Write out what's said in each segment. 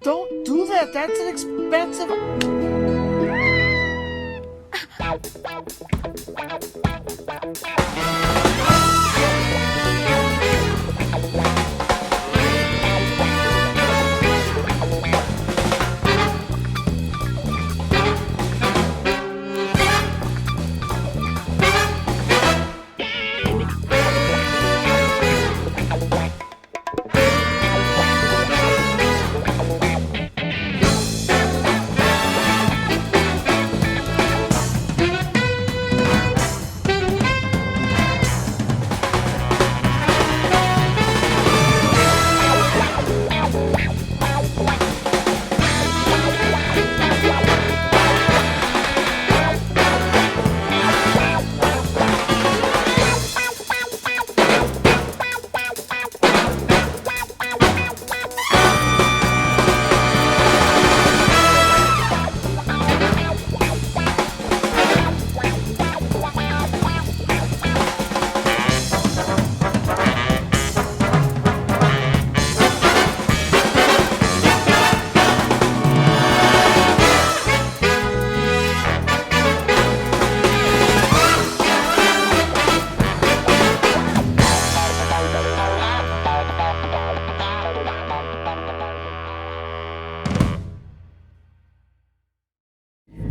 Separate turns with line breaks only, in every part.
Don't do that. That's an expensive...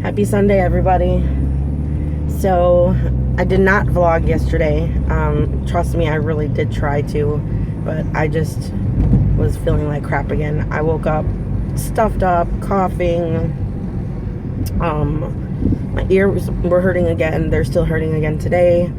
Happy Sunday, everybody. So I did not vlog yesterday. Trust me, I really did try to, but I just was feeling like crap again. I woke up stuffed up, coughing. My ears were hurting again. They're still hurting again today.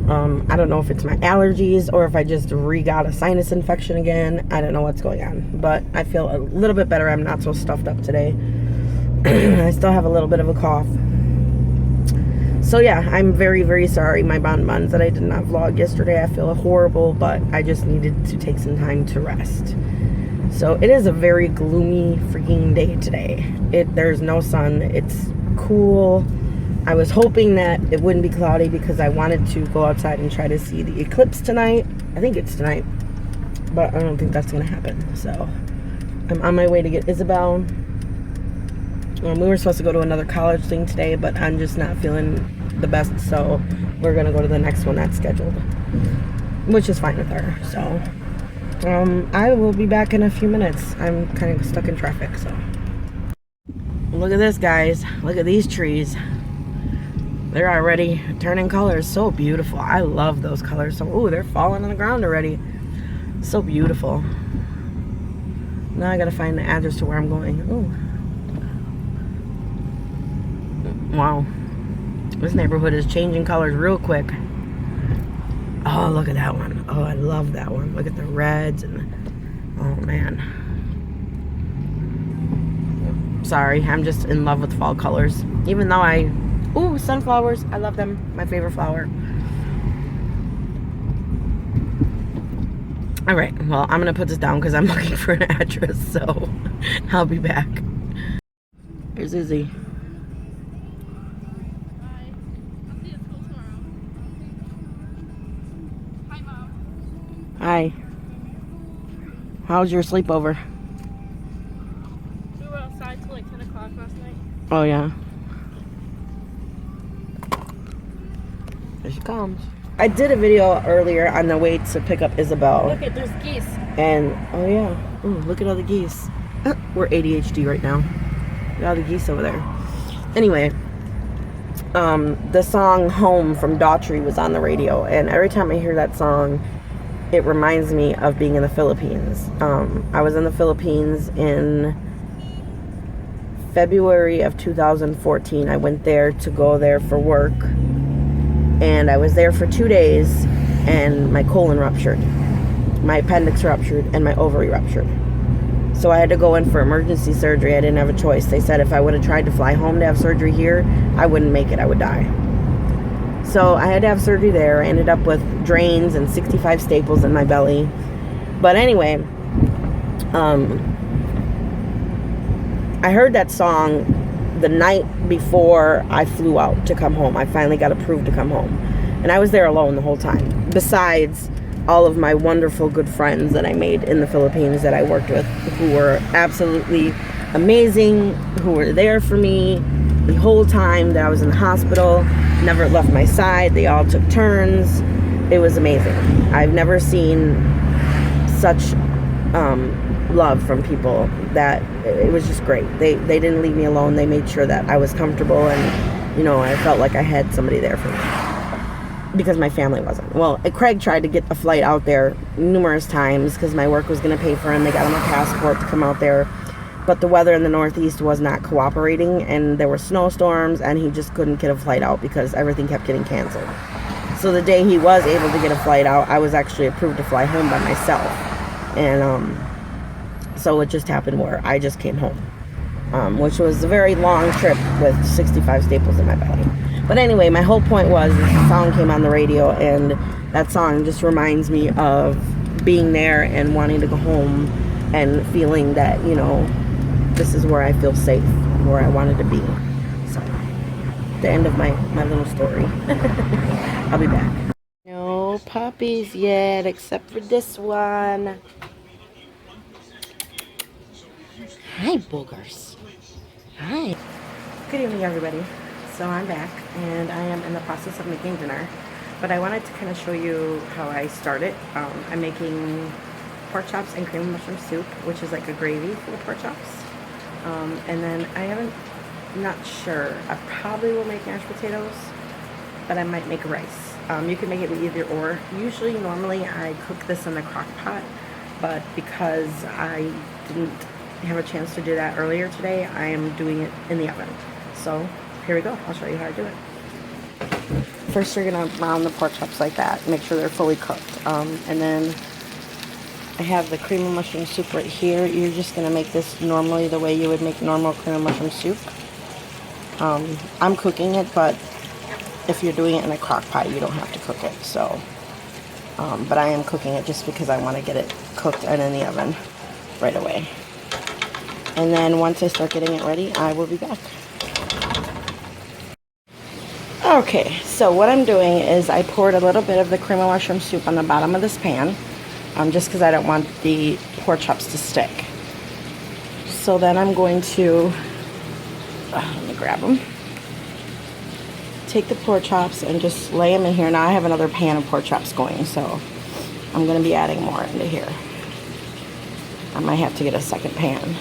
I don't know if it's my allergies or if I just got a sinus infection again. I don't know what's going on, but I feel a little bit better. I'm not so stuffed up today. I still have a little bit of a cough. So yeah, I'm very, very sorry, my bonbons, that I did not vlog yesterday. I feel horrible, but I just needed to take some time to rest. So it is a very gloomy freaking day today. There's no sun. It's cool. I was hoping that it wouldn't be cloudy because I wanted to go outside and try to see the eclipse tonight. I think it's tonight, but I don't think that's going to happen. So I'm on my way to get Isabel. We were supposed to go to another college thing today, but I'm just not feeling the best, so we're gonna go to the next one that's scheduled, which is fine with her. So I will be back in a few minutes. I'm kind of stuck in traffic. So look at this, guys. Look at these trees. They're already turning colors. So beautiful. I love those colors. So ooh, they're falling on the ground already. So beautiful. Now I gotta find the address to where I'm going. Ooh. Wow, this neighborhood is changing colors real quick. Oh, look at that one. Oh, I love that one. Look at the reds and oh man. Sorry, I'm just in love with fall colors. Even though ooh, sunflowers, I love them. My favorite flower. All right, well, I'm gonna put this down because I'm looking for an address, so I'll be back. Here's Izzy. Hi. How was your sleepover?
We were outside till like 10 o'clock last night.
Oh, yeah. There she comes. I did a video earlier on the way to pick up Isabel.
Look, there's geese.
And, oh, yeah. Ooh, look at all the geese. We're ADHD right now. Look at all the geese over there. Anyway, the song Home from Daughtry was on the radio. And every time I hear that song, it reminds me of being in the Philippines. I was in the Philippines in February of 2014. I went there to go there for work. And I was there for 2 days, and my colon ruptured. My appendix ruptured, and my ovary ruptured. So I had to go in for emergency surgery. I didn't have a choice. They said if I would have tried to fly home to have surgery here, I wouldn't make it. I would die. So I had to have surgery there. I ended up with drains and 65 staples in my belly. But anyway, I heard that song the night before I flew out to come home. I finally got approved to come home. And I was there alone the whole time. Besides all of my wonderful good friends that I made in the Philippines that I worked with, who were absolutely amazing, who were there for me the whole time that I was in the hospital, never left my side. They all took turns. It was amazing. I've never seen such love from people. That it was just great. They didn't leave me alone. They made sure that I was comfortable, and you know, I felt like I had somebody there for me, because my family wasn't. Well, Craig tried to get a flight out there numerous times because my work was going to pay for him. They got him a passport to come out there, but the weather in the Northeast was not cooperating, and there were snowstorms, and he just couldn't get a flight out because everything kept getting canceled. So the day he was able to get a flight out, I was actually approved to fly home by myself. And so it just happened where I just came home, which was a very long trip with 65 staples in my belly. But anyway, my whole point was the song came on the radio, and that song just reminds me of being there and wanting to go home and feeling that, you know, this is where I feel safe, where I wanted to be. So, the end of my little story. I'll be back. No puppies yet, except for this one. Hi, boogers. Hi. Good evening, everybody. So I'm back, and I am in the process of making dinner. But I wanted to kind of show you how I started. I'm making pork chops and cream of mushroom soup, which is like a gravy for the pork chops. And then not sure. I probably will make mashed potatoes, but I might make rice. You can make it with either or. Normally I cook this in the crock pot, but because I didn't have a chance to do that earlier today, I am doing it in the oven. So here we go. I'll show you how to do it. First, you're gonna brown the pork chops like that. Make sure they're fully cooked. And then I have the cream of mushroom soup right here. You're just gonna make this normally the way you would make normal cream of mushroom soup. I'm cooking it, but if you're doing it in a crock pot, you don't have to cook it. So, but I am cooking it just because I want to get it cooked and in the oven right away. And then once I start getting it ready, I will be back. Okay, so what I'm doing is I poured a little bit of the cream of mushroom soup on the bottom of this pan, just because I don't want the pork chops to stick. So then I'm going to, let me grab them. Take the pork chops and just lay them in here. Now I have another pan of pork chops going, so I'm going to be adding more into here. I might have to get a second pan.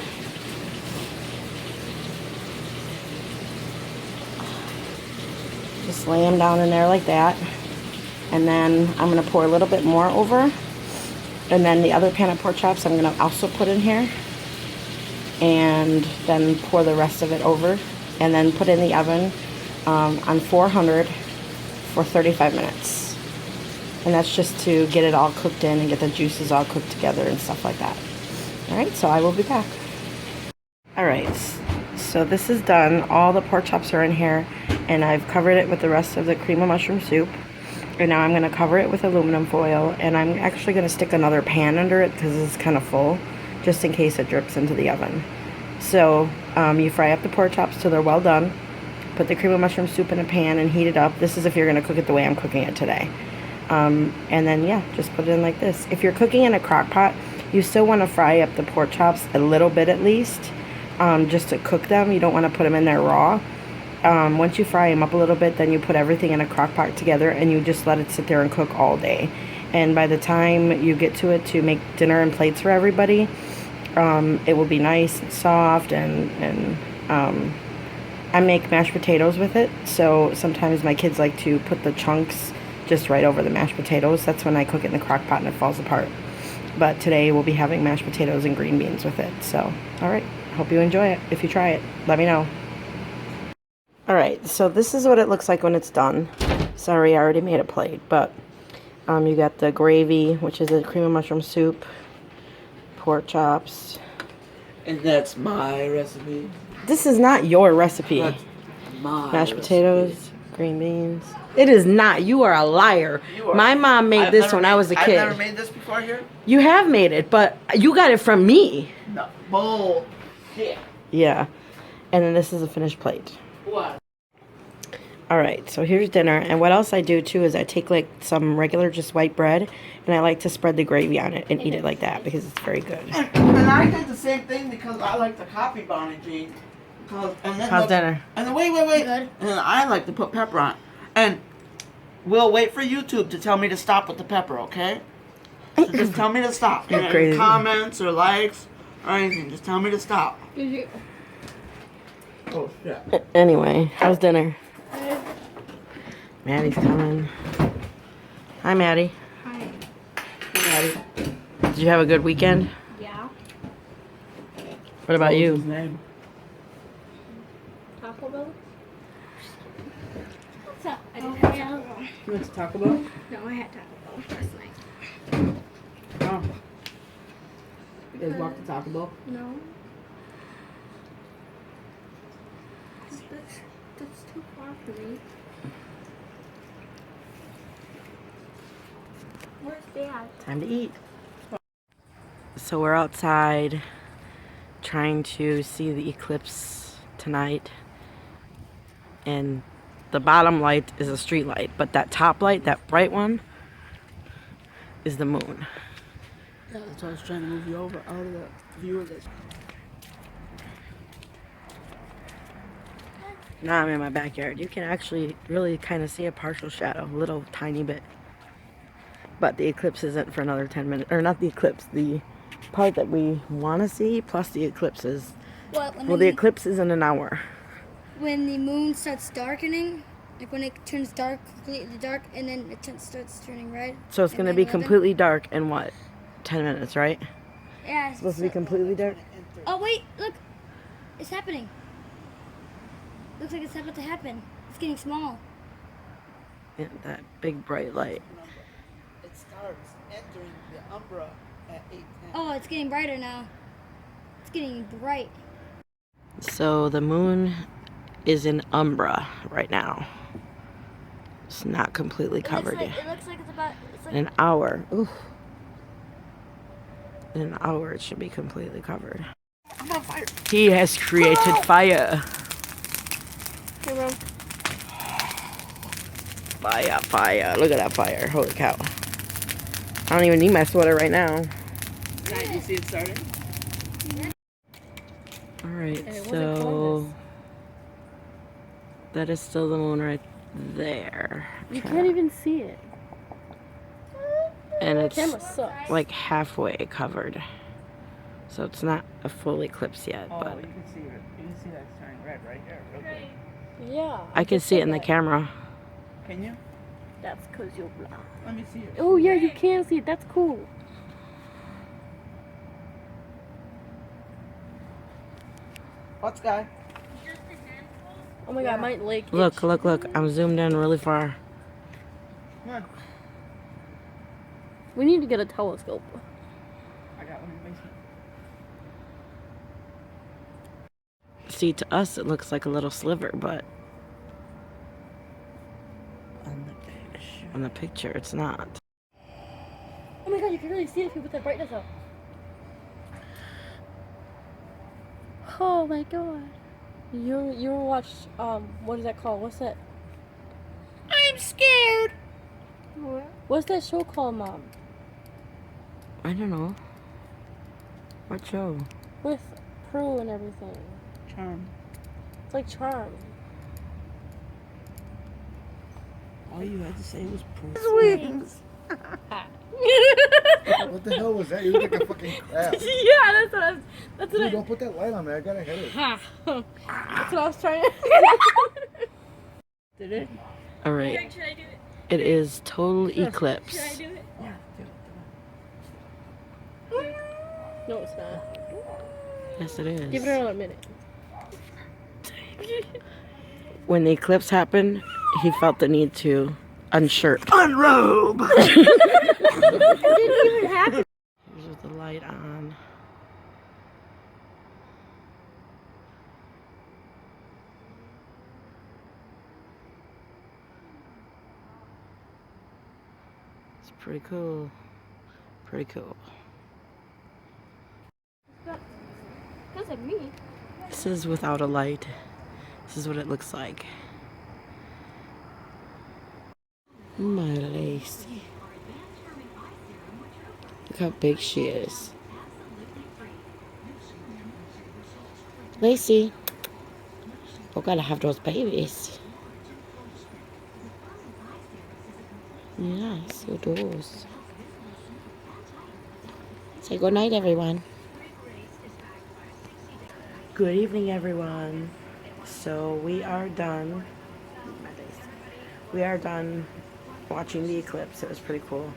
Just lay them down in there like that. And then I'm going to pour a little bit more over. And then the other pan of pork chops I'm going to also put in here. And then pour the rest of it over. And then put it in the oven on 400 for 35 minutes. And that's just to get it all cooked in and get the juices all cooked together and stuff like that. Alright, so I will be back. Alright, so this is done. All the pork chops are in here, and I've covered it with the rest of the cream of mushroom soup. And now I'm going to cover it with aluminum foil, and I'm actually going to stick another pan under it because it's kind of full, just in case it drips into the oven. So you fry up the pork chops till they're well done. Put the cream of mushroom soup in a pan and heat it up. This is if you're going to cook it the way I'm cooking it today. And then, yeah, just put it in like this. If you're cooking in a crock pot, you still want to fry up the pork chops a little bit at least, just to cook them. You don't want to put them in there raw. Once you fry them up a little bit, then you put everything in a crock pot together and you just let it sit there and cook all day. And by the time you get to it to make dinner and plates for everybody, it will be nice and soft, and I make mashed potatoes with it, so sometimes my kids like to put the chunks just right over the mashed potatoes. That's when I cook it in the crock pot and it falls apart. But today we'll be having mashed potatoes and green beans with it. So, alright, hope you enjoy it. If you try it, let me know. Alright, so this is what it looks like when it's done. Sorry, I already made a plate, but you got the gravy, which is a cream of mushroom soup, pork chops.
And that's my recipe.
This is not your recipe.
That's my
Mashed potatoes, green beans. It is not. You are a liar. My mom made this when I was a kid.
I've never made this before here?
You have made it, but you got it from me.
No. Bullshit.
Yeah. And then this is a finished plate.
What?
All right, so here's dinner. And what else I do too is I take like some regular just white bread and I like to spread the gravy on it and eat it like that because it's very good.
And I did the same thing because I like the coffee brownie, Gene.
How's dinner?
And then wait.
Good.
And then I like to put pepper on. And we'll wait for YouTube to tell me to stop with the pepper, okay? So just tell me to stop.
You're
And
crazy.
comments or likes or anything, just tell me to stop. Oh shit.
Anyway, how's dinner? Maddie's coming. Hi, Maddie.
Hi.
Maddie.
Did you have a good weekend?
Yeah.
What about
What was
you?
his name?
Taco Bell? What's up? I didn't have Taco Bell.
You went to Taco Bell?
No, I had Taco Bell last night.
Oh. You guys walked to Taco Bell?
No. That's too far for me. Where's Dad?
Time to eat. So we're outside trying to see the eclipse tonight. And the bottom light is a street light, but that top light, that bright one, is the moon.
Yeah, that's why I was trying to move you over out of the view of this.
Now I'm in my backyard. You can actually really kind of see a partial shadow, a little tiny bit. But the eclipse isn't for another 10 minutes. Or not the eclipse, the part that we want to see plus the eclipse is...
What,
Well, the eclipse is in an hour.
when the moon starts darkening, like when it turns dark, completely dark, and then it starts turning red.
So it's
at
going to be
9/11.
completely dark in what? 10 minutes, right?
Yeah.
It's supposed to be completely dark?
Oh wait, look, it's happening. Looks like it's about to happen. It's getting small.
Yeah, that big bright light.
It starts entering the umbra at 8:10.
Oh, it's getting brighter now. It's getting bright.
So the moon is in umbra right now. It's not completely covered yet.
It looks like it's about. It's
In an hour. Oof. In an hour it should be completely covered.
I'm on fire.
He has created fire.
Hey, Mom.
Fire, fire. Look at that fire. Holy cow. I don't even need my sweater right now.
Now you see it starting?
Alright,
Hey, what's it
so
called?
that is still the moon right there.
You can't even see it.
And
The
it's
camera sucks.
like halfway covered. So it's not a full eclipse yet,
Oh,
but
you can see it. You can see that it's turning red right here. Real quick.
Yeah.
I can see it in the camera.
Can you?
That's because you're blind.
Let me see it.
Oh, yeah, you can see it. That's cool.
What, Sky?
Oh my god, my leg.
Look, look, look. I'm zoomed in really far.
Come on.
We need to get a telescope.
I got one in the basement.
See, to us it looks like a little sliver, but on the picture it's not.
Oh my god, you can really see it if you put that brightness up. Oh my god. You watched what is that called? What's that?
I'm scared.
What's that show called, Mom?
I don't know. What show?
With Prue and everything.
Charm.
It's like Charm.
All you had to say was proof.
Wings.
What the hell was that? You look like a fucking crab.
Yeah, that's what I was. That's what
Dude, don't put that light on there. I got a headache.
That's what I was trying to.
Did it?
Alright.
Should I do it?
It is total eclipse.
Should I do it?
Yeah.
No, it's not.
Yes, it is.
Give it another minute.
When the eclipse happened, he felt the need to unshirt.
Unrobe.
It didn't even happen.
Here's with the light on. It's pretty cool. Pretty cool.
That's like me.
This is without a light. This is what it looks like. My Lacey. Look how big she is. Lacey. We gotta have those babies. Yes, you do. Say good night, everyone. Good evening, everyone. So we are done. We are done watching the eclipse. It was pretty cool.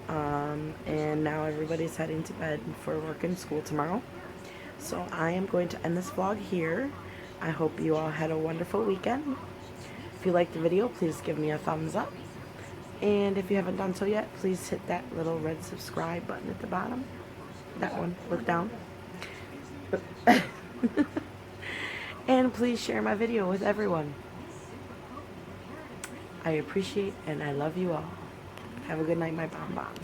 And now everybody's heading to bed for work and school tomorrow. So I am going to end this vlog here. I hope you all had a wonderful weekend. If you liked the video, please give me a thumbs up. And if you haven't done so yet, please hit that little red subscribe button at the bottom. That one, look down. And please share my video with everyone. I appreciate and I love you all. Have a good night, my bonbons.